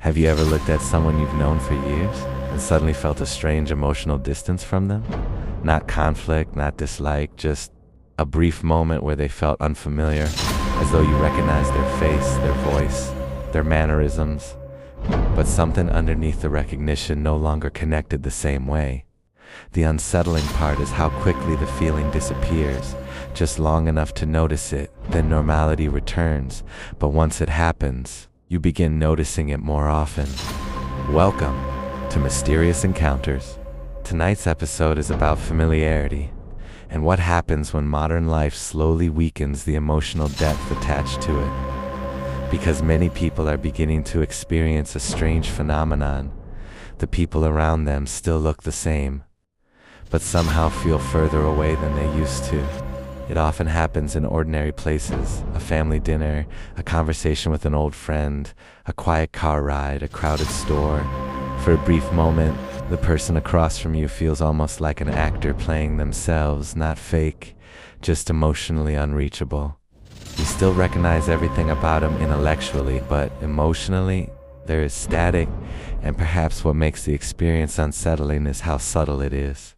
Have you ever looked at someone you've known for years and suddenly felt a strange emotional distance from them? Not conflict, not dislike, just a brief moment where they felt unfamiliar, as though you recognized their face, their voice, their mannerisms, but something underneath the recognition no longer connected the same way. The unsettling part is how quickly the feeling disappears, just long enough to notice it, then normality returns, but once it happens, you begin noticing it more often. Welcome to Mysterious Encounters. Tonight's episode is about familiarity, and what happens when modern life slowly weakens the emotional depth attached to it. Because many people are beginning to experience a strange phenomenon. The people around them still look the same, but somehow feel further away than they used to. It often happens in ordinary places: a family dinner, a conversation with an old friend, a quiet car ride, a crowded store. For a brief moment, the person across from you feels almost like an actor playing themselves, not fake, just emotionally unreachable. You still recognize everything about them intellectually, but emotionally, there is static, and perhaps what makes the experience unsettling is how subtle it is.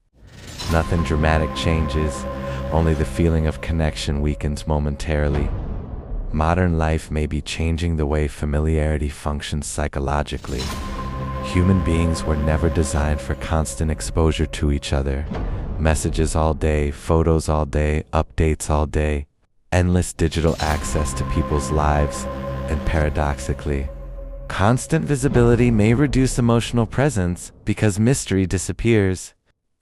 Nothing dramatic changes, only the feeling of connection weakens momentarily. Modern life may be changing the way familiarity functions psychologically. Human beings were never designed for constant exposure to each other. Messages all day, photos all day, updates all day, endless digital access to people's lives, and paradoxically, constant visibility may reduce emotional presence because mystery disappears.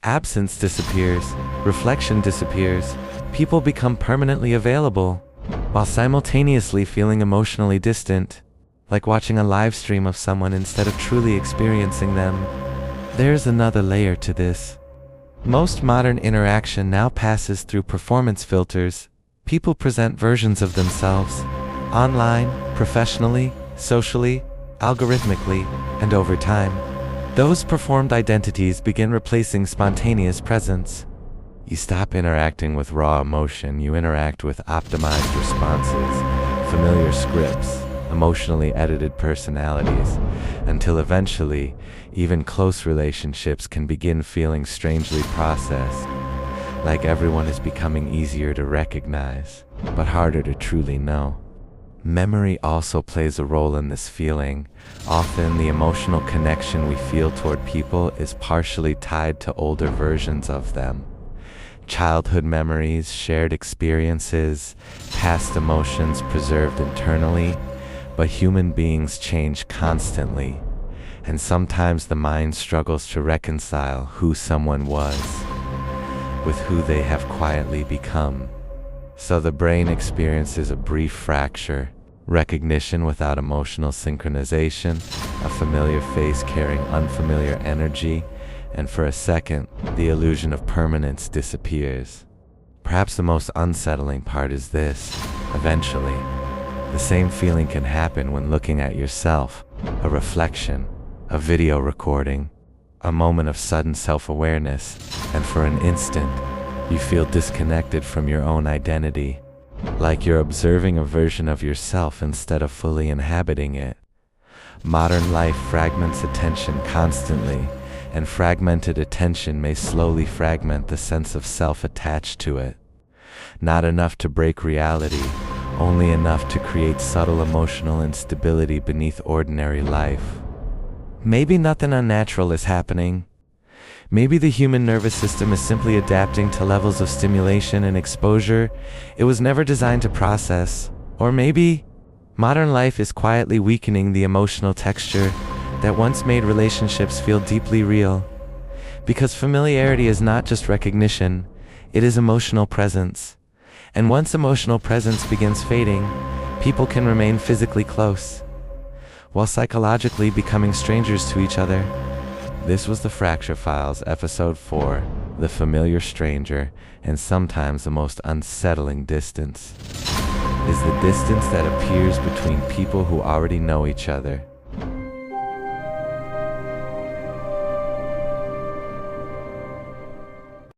Absence disappears, reflection disappears, people become permanently available, while simultaneously feeling emotionally distant, like watching a live stream of someone instead of truly experiencing them. There's another layer to this. Most modern interaction now passes through performance filters. People present versions of themselves, online, professionally, socially, algorithmically, and over time, those performed identities begin replacing spontaneous presence. You stop interacting with raw emotion, you interact with optimized responses, familiar scripts, emotionally edited personalities, until eventually, even close relationships can begin feeling strangely processed, like everyone is becoming easier to recognize, but harder to truly know. Memory also plays a role in this feeling. Often, the emotional connection we feel toward people is partially tied to older versions of them. Childhood memories, shared experiences, past emotions preserved internally, but human beings change constantly, and sometimes the mind struggles to reconcile who someone was with who they have quietly become. So the brain experiences a brief fracture, recognition without emotional synchronization, a familiar face carrying unfamiliar energy, and for a second, the illusion of permanence disappears. Perhaps the most unsettling part is this: eventually, the same feeling can happen when looking at yourself, a reflection, a video recording, a moment of sudden self-awareness, and for an instant, you feel disconnected from your own identity, like you're observing a version of yourself instead of fully inhabiting it. Modern life fragments attention constantly, and fragmented attention may slowly fragment the sense of self attached to it. Not enough to break reality, only enough to create subtle emotional instability beneath ordinary life. Maybe nothing unnatural is happening. Maybe the human nervous system is simply adapting to levels of stimulation and exposure it was never designed to process. Or maybe modern life is quietly weakening the emotional texture that once made relationships feel deeply real. Because familiarity is not just recognition, it is emotional presence. And once emotional presence begins fading, people can remain physically close, while psychologically becoming strangers to each other. This was the Fracture Files, Episode 4, The Familiar Stranger, and sometimes the most unsettling distance is the distance that appears between people who already know each other.